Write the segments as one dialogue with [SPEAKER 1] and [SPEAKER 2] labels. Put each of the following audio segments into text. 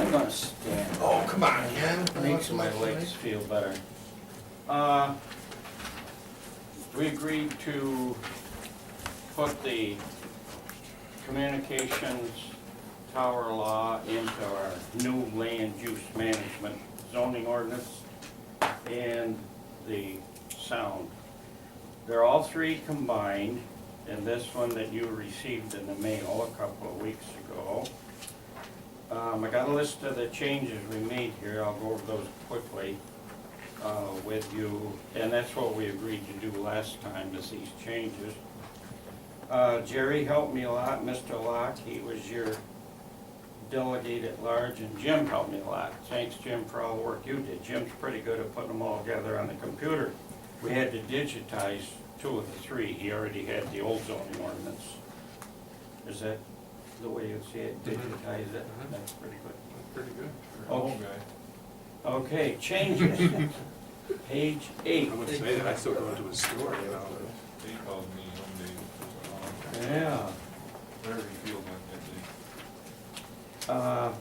[SPEAKER 1] I'm gonna stand.
[SPEAKER 2] Oh, come on, Ken.
[SPEAKER 1] Makes my legs feel better. We agreed to put the communications tower law into our new land use management zoning ordinance and the sound. They're all three combined, and this one that you received in the mail a couple of weeks ago. I got a list of the changes we made here. I'll go over those quickly with you, and that's what we agreed to do last time, is these changes. Jerry helped me a lot, Mr. Locke, he was your delegate at large, and Jim helped me a lot. Thanks, Jim, for all the work you did. Jim's pretty good at putting them all together on the computer. We had to digitize 2 of the 3. He already had the old zoning ordinance. Is that the way you see it, digitize it? That's pretty good.
[SPEAKER 3] Pretty good for an old guy.
[SPEAKER 1] Okay, changes. Page 8.
[SPEAKER 3] I would say that, I still go into a store, you know.
[SPEAKER 4] They called me one day.
[SPEAKER 1] Yeah.
[SPEAKER 4] Very field went that day.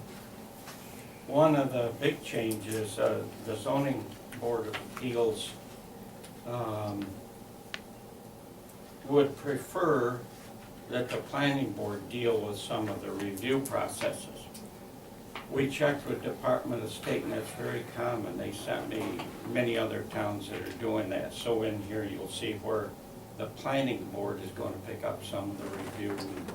[SPEAKER 1] One of the big changes, the zoning board of appeals would prefer that the planning board deal with some of the review processes. We checked with Department of State, and that's very common. They sent me many other towns that are doing that. So in here you'll see where the planning board is going to pick up some of the review and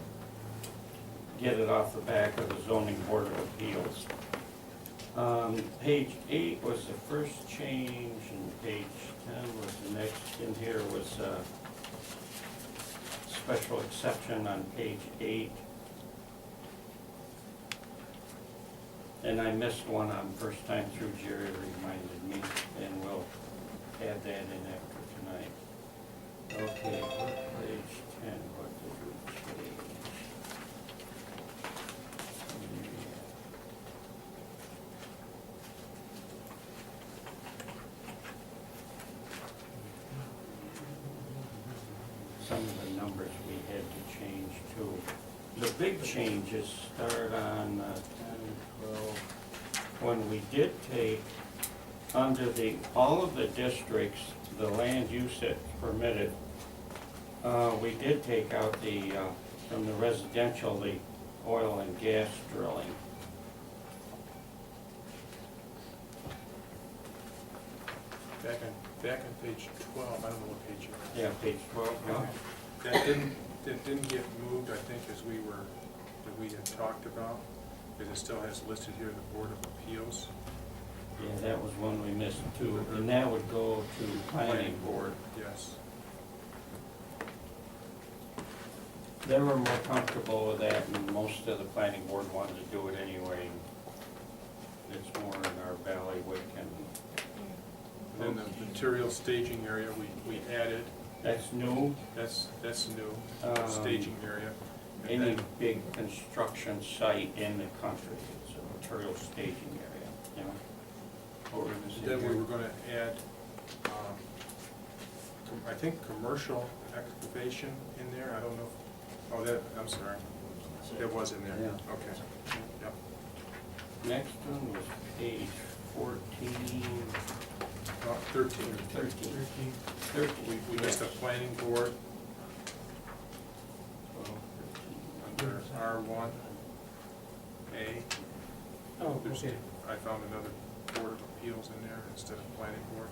[SPEAKER 1] get it off the back of the zoning board of appeals. Page 8 was the first change, and page 10 was the next. In here was special exception on page 8. And I missed one on first time through. Jerry reminded me, and we'll add that in after tonight. Okay, page 10, what did we change? Some of the numbers we had to change too. The big changes start on 10, 12, when we did take, under all of the districts, the land use that's permitted, we did take out from the residential, the oil and gas drilling.
[SPEAKER 3] Back on page 12, I don't know what page you're on.
[SPEAKER 1] Yeah, page 12, no?
[SPEAKER 3] That didn't get moved, I think, that we had talked about, because it still has listed here the Board of Appeals.
[SPEAKER 1] Yeah, that was one we missed too, and that would go to planning board.
[SPEAKER 3] Yes.
[SPEAKER 1] They were more comfortable with that, and most of the planning board wanted to do it anyway. It's more in our bailiwick and.
[SPEAKER 3] Then the material staging area, we added,
[SPEAKER 1] That's new.
[SPEAKER 3] that's new, staging area. And
[SPEAKER 1] Any
[SPEAKER 3] then-
[SPEAKER 1] big construction site in the country, it's a material staging area, you know? What we're gonna see
[SPEAKER 3] Then we
[SPEAKER 1] here.
[SPEAKER 3] were gonna add, I think, commercial excavation in there, I don't know, I'm sorry, that was in there,
[SPEAKER 1] Yeah.
[SPEAKER 3] okay, yep.
[SPEAKER 1] Next one was page 14,
[SPEAKER 3] 13.
[SPEAKER 1] 13.
[SPEAKER 3] We missed the planning board
[SPEAKER 1] 12, 13.
[SPEAKER 3] under R1A.
[SPEAKER 1] Oh,
[SPEAKER 3] There's-
[SPEAKER 1] okay.
[SPEAKER 3] I found another Board of Appeals in there instead of planning board.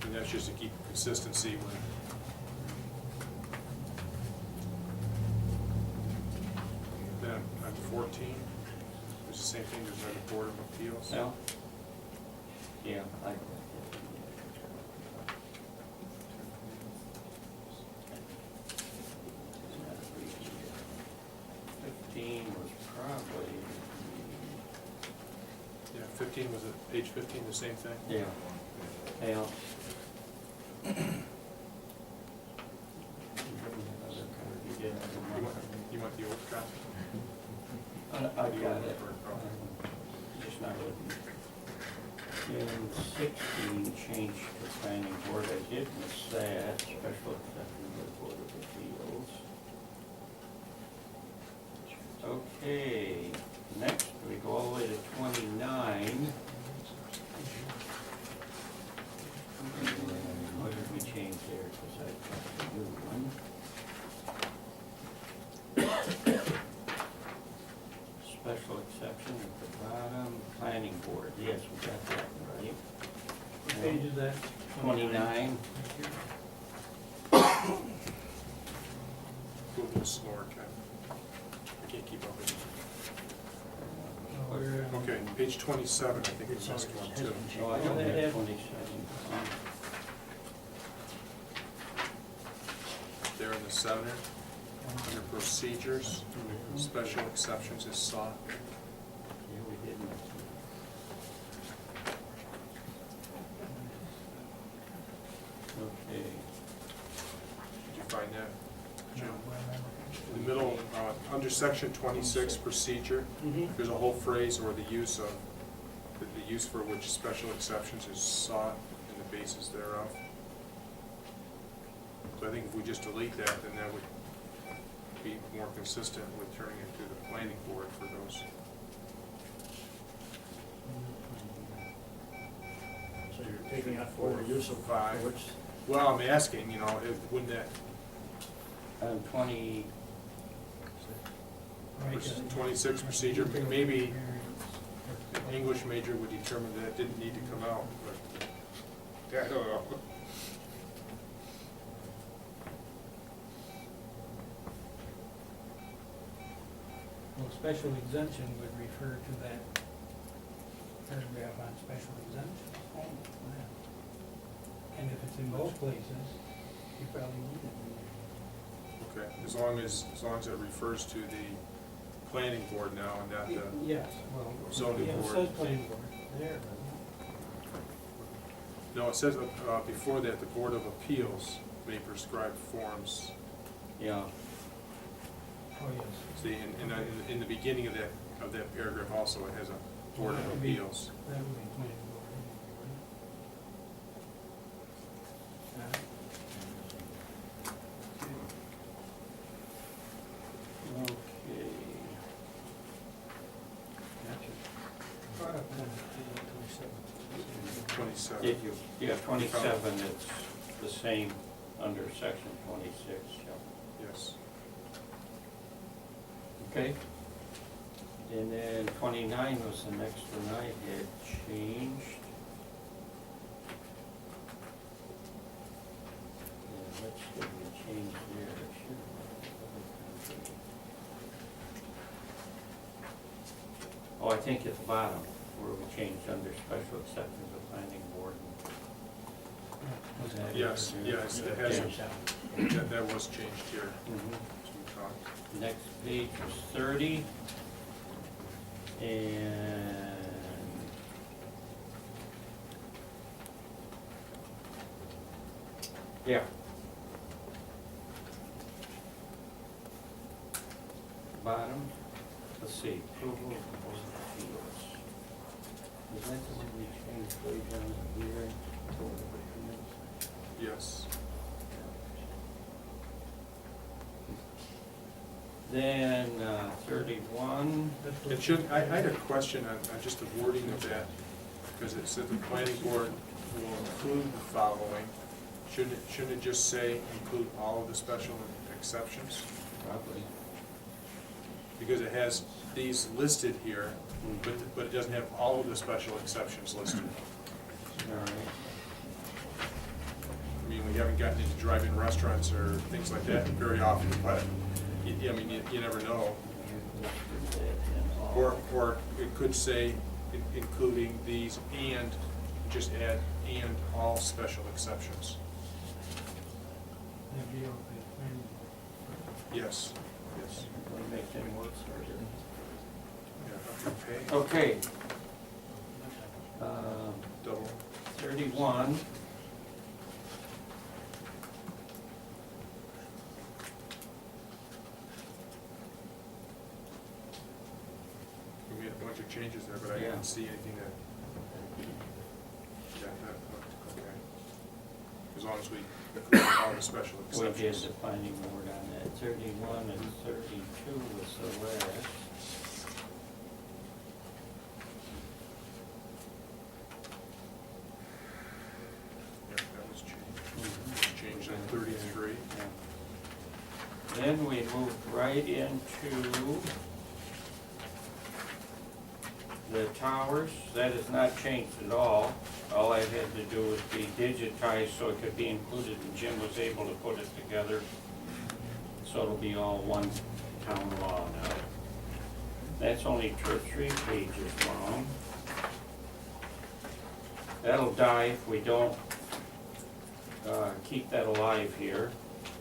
[SPEAKER 3] And that's just to keep consistency with. Then on 14, it's the same thing, there's another Board of Appeals.
[SPEAKER 1] No? Yeah, I. 15 was probably.
[SPEAKER 3] Yeah, 15 was it, page 15, the same thing?
[SPEAKER 1] Yeah. Yeah.
[SPEAKER 3] You want the old copy?
[SPEAKER 1] I got it.
[SPEAKER 3] Or-
[SPEAKER 1] Just not with me. And 16, change to planning board, I did miss that, special exception with Board of Appeals. Okay, next we go all the way to 29. And what did we change there, because I got the new one. Special exception at the bottom, planning board, yes, we got that right.
[SPEAKER 2] What page is that?
[SPEAKER 1] 29,
[SPEAKER 3] Go a little slower, Ken. I can't keep up with
[SPEAKER 2] Oh, we're
[SPEAKER 3] you.
[SPEAKER 2] on-
[SPEAKER 3] Okay, page 27, I think we missed one too.
[SPEAKER 1] oh, I don't have 27.
[SPEAKER 3] There in the center, under procedures, special exceptions is sought.
[SPEAKER 1] Yeah, we did miss it. Okay,
[SPEAKER 3] Did you find that,
[SPEAKER 2] No,
[SPEAKER 3] Jim?
[SPEAKER 2] where am
[SPEAKER 3] In the middle, under section 26, procedure,
[SPEAKER 2] Mhm.
[SPEAKER 3] there's a whole phrase, or the use of, the use for which special exceptions is sought and the basis thereof. So I think if we just delete that, then that would be more consistent with turning it to the planning board for those.
[SPEAKER 5] So you're taking out for the use of
[SPEAKER 3] Five.
[SPEAKER 5] which,
[SPEAKER 3] Well, I'm asking, you know, wouldn't that,
[SPEAKER 1] on 20,
[SPEAKER 2] Right,
[SPEAKER 3] 26 procedure, maybe an English major would determine that it didn't need to come out, but, yeah, I don't know.
[SPEAKER 2] Well, special exemption would refer to that paragraph on special exemption. And if it's in both places, you probably need it in there.
[SPEAKER 3] Okay, as long as it refers to the planning board now and not the,
[SPEAKER 2] Yes, well,
[SPEAKER 3] Zoning
[SPEAKER 2] yeah, it
[SPEAKER 3] board.
[SPEAKER 2] says planning board there,
[SPEAKER 3] no, it says, before that, the Board of Appeals may prescribe forms.
[SPEAKER 1] yeah,
[SPEAKER 2] oh, yes.
[SPEAKER 3] See, in the beginning of that paragraph also, it has a Board
[SPEAKER 2] That
[SPEAKER 3] of
[SPEAKER 2] would be-
[SPEAKER 3] Appeals.
[SPEAKER 2] That would be planning board. anyway,
[SPEAKER 1] okay.
[SPEAKER 2] wouldn't it? Brought up on 27.
[SPEAKER 3] 27.
[SPEAKER 1] Did you, yeah, 27, it's the same under section 26, yeah.
[SPEAKER 3] Yes.
[SPEAKER 1] Okay. And then 29 was the next one I had changed. Yeah, let's see, we changed there. It should- Oh, I think at the bottom, where we changed under special exceptions of planning board. Was that it?
[SPEAKER 3] Yes, yes, it has, that was changed here,
[SPEAKER 1] Mhm.
[SPEAKER 3] as we talked.
[SPEAKER 1] Next page was 30. And yeah. Bottom, let's see, approval of Board of Appeals. Is that the one we changed way down here? Board of Appeals?
[SPEAKER 3] Yes.
[SPEAKER 1] Then 31.
[SPEAKER 2] That's what-
[SPEAKER 3] It should, I had a question on just the wording of that, because it said the planning board will include the following. Shouldn't it just say include all of the special exceptions?
[SPEAKER 1] Probably.
[SPEAKER 3] Because it has these listed here, but it doesn't have all of the special exceptions listed.
[SPEAKER 1] All right.
[SPEAKER 3] I mean, we haven't gotten into drive-in restaurants or things like that very often, but, I mean, you never know. Or it could say including these and, just add and all special exceptions.
[SPEAKER 2] That'd be okay, planning board.
[SPEAKER 3] Yes, yes.
[SPEAKER 1] Let me make them work
[SPEAKER 3] Yeah, okay,
[SPEAKER 1] Okay.
[SPEAKER 3] double.
[SPEAKER 1] 31.
[SPEAKER 3] We made a bunch of changes there, but I
[SPEAKER 1] Yeah.
[SPEAKER 3] didn't see anything that, long as we include all the special
[SPEAKER 1] We did
[SPEAKER 3] exceptions.
[SPEAKER 1] the planning board on that, 31 and 32 was the last.
[SPEAKER 3] Yeah, that was changed. Changed on 33.
[SPEAKER 1] Yeah. Then we moved right into the towers. That has not changed at all. All I had to do was be digitized so it could be included, and Jim was able to put it together. So it'll be all one town law now. That's only 3 pages long. That'll die if we don't keep that alive here.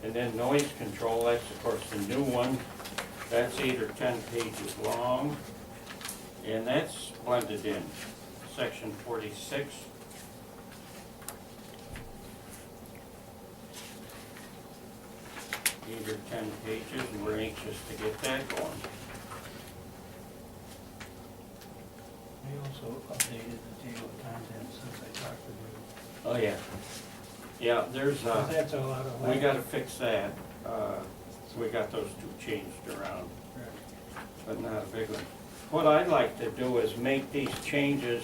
[SPEAKER 1] And then noise control, that's of course the new one. That's 8 or 10 pages long. And that's blended in, section 46. Eight or 10 pages, and we're anxious to get that going.
[SPEAKER 2] I also updated the table of contents since I talked to you.
[SPEAKER 1] Oh, yeah. Yeah, there's,
[SPEAKER 2] Because that's a lot of.
[SPEAKER 1] we gotta fix that. We got those 2 changed around,
[SPEAKER 2] Right.
[SPEAKER 1] but not a big one. What I'd like to do is make these changes,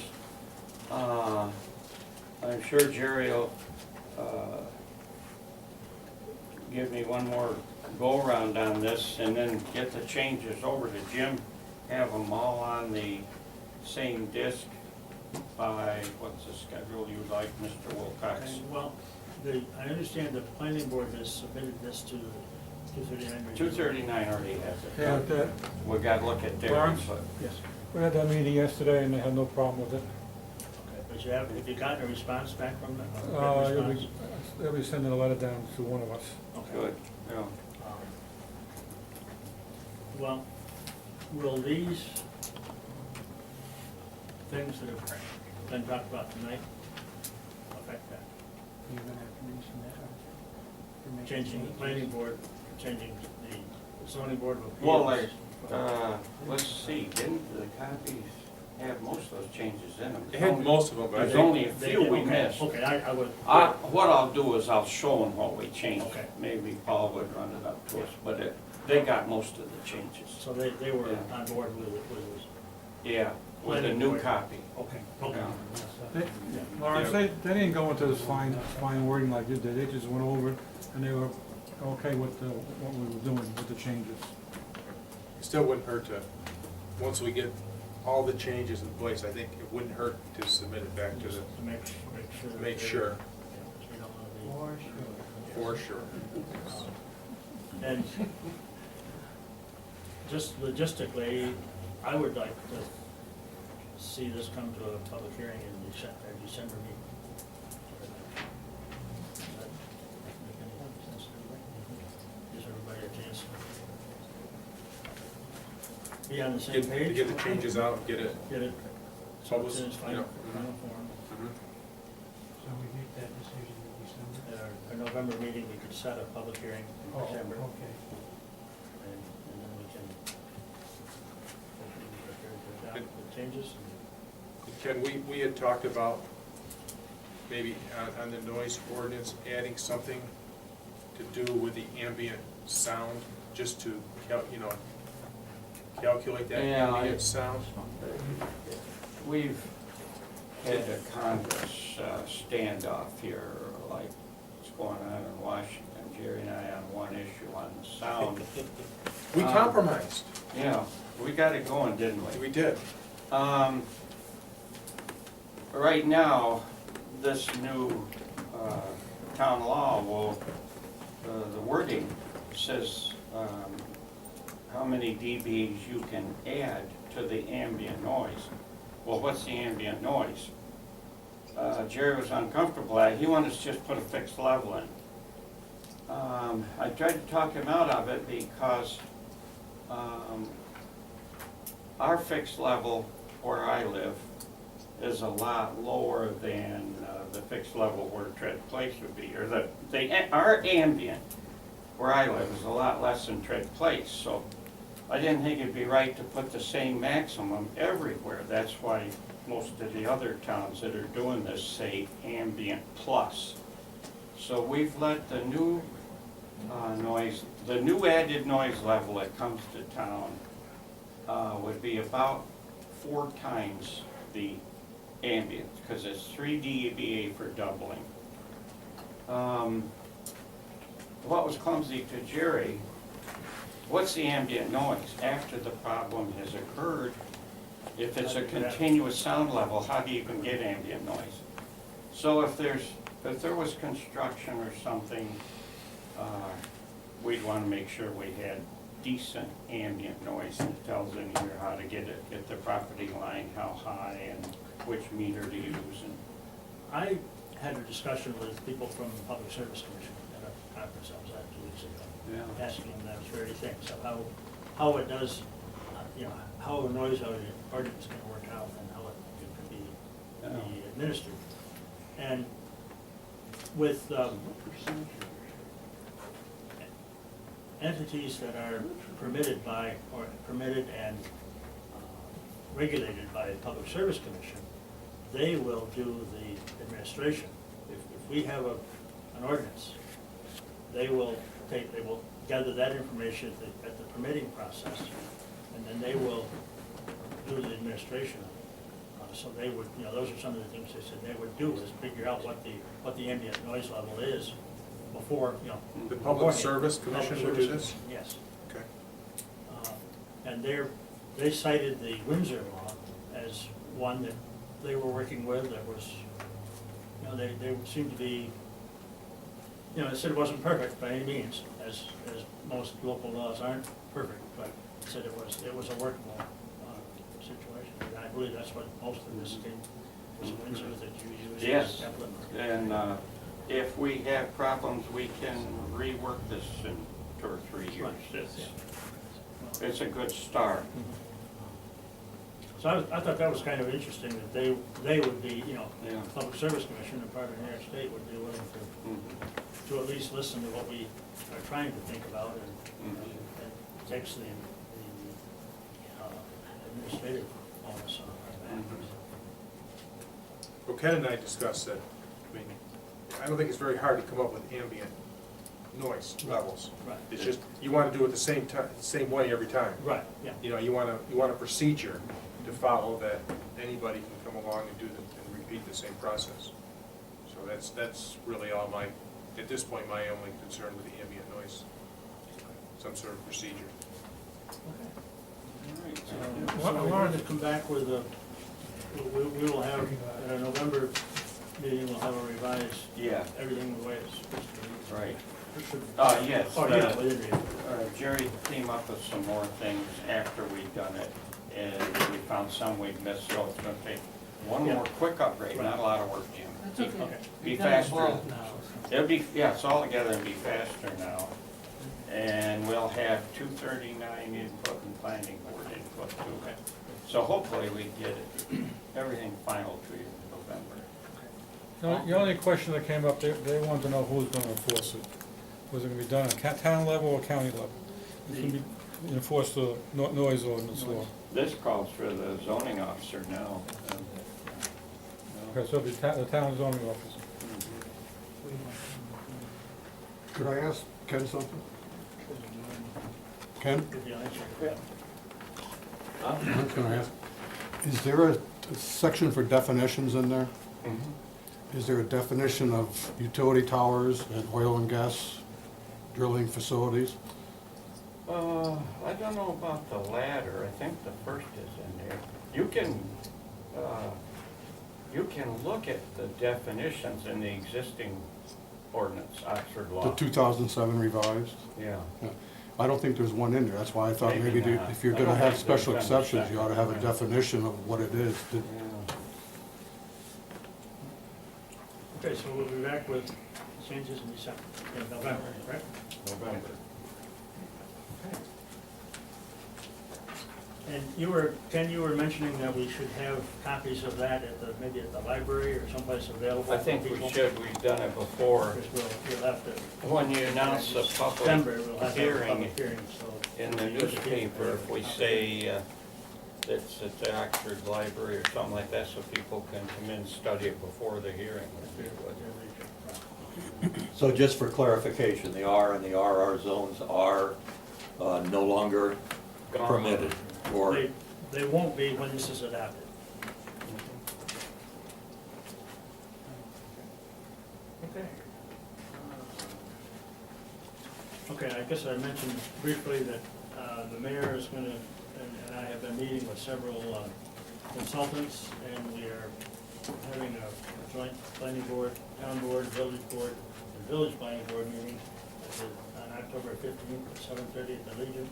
[SPEAKER 1] I'm sure Jerry will, give me one more go-around on this, and then get the changes over to Jim, have them all on the same disc by, what's the schedule you'd like, Mr. Wilcox?
[SPEAKER 5] Okay, well, I understand the planning board has submitted this to the 239 review.
[SPEAKER 1] 239 already has it.
[SPEAKER 6] Yeah, that,
[SPEAKER 1] We gotta look at theirs,
[SPEAKER 6] Lawrence?
[SPEAKER 1] but
[SPEAKER 6] yes, we had that meeting yesterday and they had no problem with it.
[SPEAKER 5] Okay, but have you gotten a response back from them?
[SPEAKER 6] They'll be sending a letter down to one of us.
[SPEAKER 5] Okay.
[SPEAKER 1] good, yeah.
[SPEAKER 5] Well, will these things that have been talked about tonight affect that?
[SPEAKER 2] You're gonna have to mention that, aren't you? To make
[SPEAKER 5] Changing the planning board, changing the zoning board of appeals?
[SPEAKER 1] Well, let's see, didn't the copies have most of those changes in them?
[SPEAKER 3] It had most of them, but I
[SPEAKER 1] There's
[SPEAKER 3] think,
[SPEAKER 1] only a few we
[SPEAKER 5] Okay,
[SPEAKER 1] missed.
[SPEAKER 5] Okay, I would.
[SPEAKER 1] What I'll do is I'll show them what we changed.
[SPEAKER 5] Okay.
[SPEAKER 1] Maybe Paul would run it up to us, but they got most of the changes.
[SPEAKER 5] So they were
[SPEAKER 1] Yeah.
[SPEAKER 5] on board with it, with
[SPEAKER 1] Yeah, with a
[SPEAKER 5] Planning
[SPEAKER 1] new
[SPEAKER 5] board.
[SPEAKER 1] copy.
[SPEAKER 5] Okay, okay.
[SPEAKER 1] Yeah.
[SPEAKER 6] They, Lawrence, they didn't go into this fine wording like you did, they just went over it and they were okay with what we were doing with the changes.
[SPEAKER 3] it still wouldn't hurt to, once we get all the changes in place, I think it wouldn't hurt to submit it back to
[SPEAKER 5] Just
[SPEAKER 3] the,
[SPEAKER 5] to make sure. that
[SPEAKER 3] make
[SPEAKER 5] they-
[SPEAKER 3] sure,
[SPEAKER 5] yeah, 'cause we don't wanna be-
[SPEAKER 2] For sure.
[SPEAKER 3] for sure.
[SPEAKER 5] And just logistically, I would like to see this come to a public hearing in December meeting. Does that make any sense to everybody? Gives everybody a chance to be on the same
[SPEAKER 3] Get, to
[SPEAKER 5] page.
[SPEAKER 3] get the changes out, get it,
[SPEAKER 5] Get it, so it's in its final,
[SPEAKER 3] Yeah.
[SPEAKER 5] final form.
[SPEAKER 2] So we make that decision in December?
[SPEAKER 5] At our November meeting, we could set a public hearing in
[SPEAKER 2] Oh,
[SPEAKER 5] December.
[SPEAKER 2] okay.
[SPEAKER 5] And then we can hopefully be prepared to adopt the changes.
[SPEAKER 3] Ken, we had talked about maybe on the noise ordinance, adding something to do with the ambient sound, just to, calculate that
[SPEAKER 1] Yeah,
[SPEAKER 3] ambient sound.
[SPEAKER 1] We've had a Congress standoff here, like what's going on in Washington. Jerry and I on one issue on the sound.
[SPEAKER 3] We compromised,
[SPEAKER 1] Yeah, we got it going, didn't we?
[SPEAKER 3] we did.
[SPEAKER 1] Right now, this new town law will, the wording says how many dBs you can add to the ambient noise. Well, what's the ambient noise? Jerry was uncomfortable at it. He wanted us to just put a fixed level in. I tried to talk him out of it because our fixed level where I live is a lot lower than the fixed level where Tread Place would be, or our ambient where I live is a lot less than Tread Place, so I didn't think it'd be right to put the same maximum everywhere. That's why most of the other towns that are doing this say ambient plus. So we've let the new noise, the new added noise level that comes to town would be about 4 times the ambient, because it's 3 dBA for doubling. What was clumsy to Jerry, what's the ambient noise after the problem has occurred? If it's a continuous sound level, how do you even get ambient noise? So if there was construction or something, we'd want to make sure we had decent ambient noise. It tells in here how to get it at the property line, how high, and which meter to use. And
[SPEAKER 5] I had a discussion with people from the Public Service Commission at a conference I was at 2 weeks ago,
[SPEAKER 1] Yeah.
[SPEAKER 5] asking them those very things, of how it does, how a noise ordinance can work out and how it could be administered. And with entities that are permitted by, or permitted and regulated by the Public Service Commission, they will do the administration. If we have an ordinance, they will gather that information at the permitting process, and then they will do the administration of it. So they would, those are some of the things they said they would do, is figure out what the ambient noise level is before,
[SPEAKER 3] The Public Service Commission would do this?
[SPEAKER 5] Yes.
[SPEAKER 3] Okay.
[SPEAKER 5] And they cited the Windsor law as one that they were working with that was, they seemed to be, they said it wasn't perfect by any means, as most local laws aren't perfect, but said it was a workable situation. And I believe that's what most of this came, was Windsor that you use
[SPEAKER 1] Yes,
[SPEAKER 5] as a template.
[SPEAKER 1] and if we have problems, we can rework this in 2 or 3 years.
[SPEAKER 5] Right.
[SPEAKER 1] It's a good start.
[SPEAKER 5] So I thought that was kind of interesting that they would be,
[SPEAKER 1] Yeah.
[SPEAKER 5] Public Service Commission and part of New York State would be willing to at least listen to what we are trying to think about and takes the administrative onus on our back.
[SPEAKER 3] Well, Ken and I discussed that, I don't think it's very hard to come up with ambient noise levels.
[SPEAKER 5] Right.
[SPEAKER 3] It's just, you want to do it the same way every time.
[SPEAKER 5] Right, yeah.
[SPEAKER 3] You want a procedure to follow that anybody can come along and do and repeat the same process. So that's really all at this point, my only concern with the ambient noise, some sort of procedure.
[SPEAKER 5] So I wanted to come back with we will have, at our November meeting, we'll have a revised,
[SPEAKER 1] Yeah,
[SPEAKER 5] everything the way it's supposed to be.
[SPEAKER 1] right.
[SPEAKER 5] Should-
[SPEAKER 1] Yes.
[SPEAKER 5] Oh, yeah, within reason.
[SPEAKER 1] Jerry came up with some more things after we'd done it, and we found some we'd missed, so it's gonna take one
[SPEAKER 5] Yeah.
[SPEAKER 1] more quick upgrade, not a lot of work, Jim.
[SPEAKER 2] That's okay.
[SPEAKER 5] Okay.
[SPEAKER 1] Be
[SPEAKER 2] We've done it
[SPEAKER 1] faster.
[SPEAKER 2] both now, so.
[SPEAKER 1] It'll be, yeah, it's all together and be faster now. And we'll have 239 input and planning board input to it. So hopefully we get everything final to you in November.
[SPEAKER 6] The only question that came up, they wanted to know who's gonna enforce it. Was it gonna be done at town level or county level? It's gonna be enforced the noise ordinance law.
[SPEAKER 1] This calls for the zoning officer now.
[SPEAKER 6] Okay, so it'll be the town zoning officer.
[SPEAKER 7] Could I ask Ken something? Ken,
[SPEAKER 5] Good deal, answer.
[SPEAKER 7] I'm just gonna ask, is there a section for definitions in there? Is there a definition of utility towers and oil and gas drilling facilities?
[SPEAKER 1] I don't know about the latter, I think the first is in there. You can look at the definitions in the existing ordinance, Oxford
[SPEAKER 7] The
[SPEAKER 1] law.
[SPEAKER 7] 2007 revised?
[SPEAKER 1] Yeah.
[SPEAKER 7] Yeah. I don't think there's one in there, that's why I thought
[SPEAKER 1] Maybe
[SPEAKER 7] maybe
[SPEAKER 1] not.
[SPEAKER 7] if you're
[SPEAKER 1] I
[SPEAKER 7] gonna
[SPEAKER 1] don't
[SPEAKER 7] have
[SPEAKER 1] think there's
[SPEAKER 7] special
[SPEAKER 1] been a
[SPEAKER 7] exceptions, you ought to have a
[SPEAKER 1] second.
[SPEAKER 7] definition of what it is.
[SPEAKER 1] Yeah.
[SPEAKER 5] Okay, so we'll be back with changes in December, in November, correct?
[SPEAKER 1] November.
[SPEAKER 5] And Ken, you were mentioning that we should have copies of that maybe at the library or someplace available
[SPEAKER 1] I
[SPEAKER 5] for
[SPEAKER 1] think we
[SPEAKER 5] people?
[SPEAKER 1] should, we've done it before.
[SPEAKER 5] Because we'll have to.
[SPEAKER 1] When you announce the
[SPEAKER 5] September, we'll
[SPEAKER 1] public
[SPEAKER 5] have to have a
[SPEAKER 1] hearing
[SPEAKER 5] public hearing, so.
[SPEAKER 1] in the newspaper, if we say it's at the Oxford Library or something like that, so people can come in and study it before the hearing. would be good.
[SPEAKER 8] So just for clarification, the R and the RR zones are no longer permitted, or,
[SPEAKER 5] They won't be when this is adopted. Okay. Okay, I guess I mentioned briefly that the mayor is gonna, and I have been meeting with several consultants, and we are having a joint planning board, town board, village board, and village planning board meeting on October 15th at 7:30 at the Legion.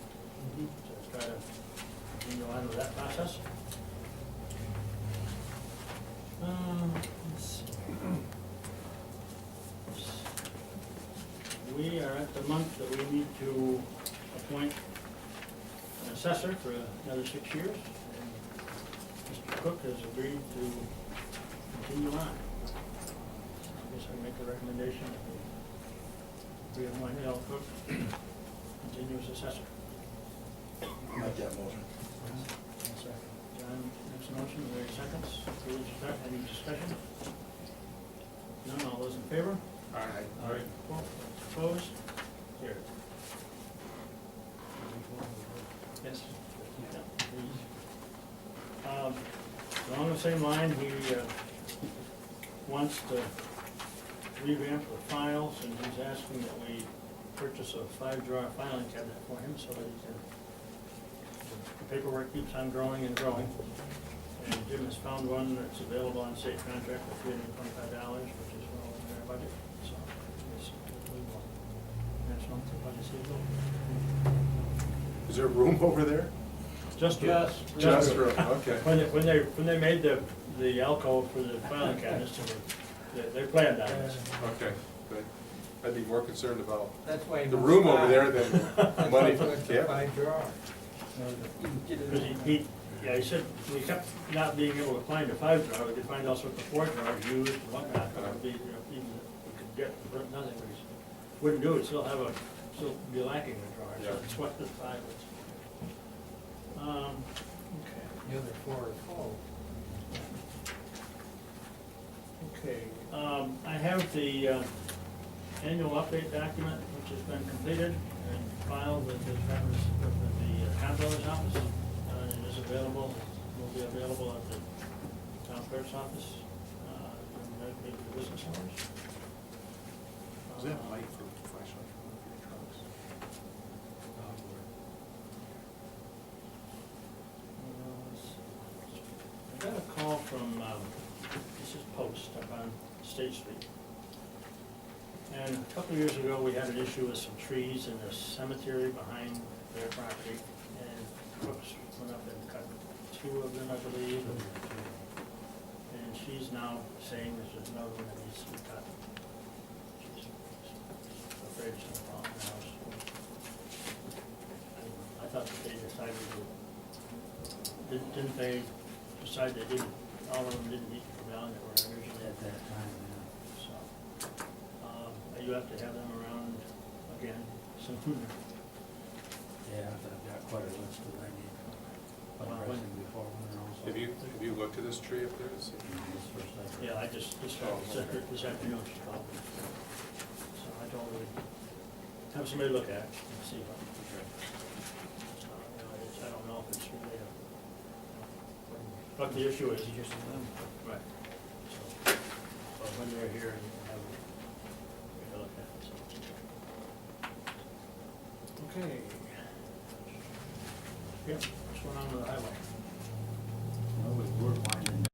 [SPEAKER 5] To try to continue on with that process. Let's see. We are at the month that we need to appoint an assessor for another 6 years. And Mr. Cook has agreed to continue on. I guess I make a recommendation that we appoint Al Cook, continue as assessor.
[SPEAKER 7] Make that motion.
[SPEAKER 5] John makes a motion, Larry seconds. Any discussion? None, all those in favor?
[SPEAKER 3] Aye.
[SPEAKER 5] Opposed? Carried. Yes? Yeah, please. Along the same line, he wants to revamp the files, and he's asking that we purchase a 5-drawer filing cabinet for him so that he can, the paperwork keeps on growing and growing. And Jim has found one that's available on state contract for $325, which is well within our budget, so I guess we will, next month, the budget season.
[SPEAKER 3] Is there room over there?
[SPEAKER 5] Just
[SPEAKER 3] room, okay.
[SPEAKER 5] When they made the alcove for the filing cabinets, they planned on this.
[SPEAKER 3] Okay, good. I'd be more concerned about
[SPEAKER 2] That's why.
[SPEAKER 3] the room over there than money for the
[SPEAKER 2] That's why
[SPEAKER 3] cap.
[SPEAKER 2] 5 drawer.
[SPEAKER 5] Because he said, we kept not being able to find a 5-drawer, we could find all sorts of 4 drawers used and whatnot, but it would be, even if we could get nothing, we just wouldn't do it, still be lacking a drawer, so
[SPEAKER 3] Yeah.
[SPEAKER 5] that's what the 5 is. Okay.
[SPEAKER 2] The other 4 are full.
[SPEAKER 5] Okay, I have the annual update document, which has been completed and filed with the comptroller's office. It is available, will be available at the town clerk's office, and maybe the business hours.
[SPEAKER 3] Is that light for flashlight for one of your trucks?
[SPEAKER 5] I got a call from, this is Post up on State Street. And a couple of years ago, we had an issue with some trees in the cemetery behind their property. And Brooks went up and cut 2 of them, I believe. And she's now saying there's another one that needs to be cut. She's afraid it's gonna fall in the house. I thought that they decided to, didn't they decide they didn't, all of them didn't need to come down that were originally at that time, so. You have to have them around again soon.
[SPEAKER 2] Yeah, I've got quite a list that I need. Fundraising before winter also.
[SPEAKER 3] Have you looked at this tree up there to see?
[SPEAKER 5] Yeah, I just this afternoon she called me. So I told her, have somebody look at it and see what. So, I don't know if it's really but the issue is.
[SPEAKER 2] Just them.
[SPEAKER 5] Right. So, but when they're here, you can have a look at it, so. Okay. Yep, what's going on with the highway?
[SPEAKER 2] Well, we're winding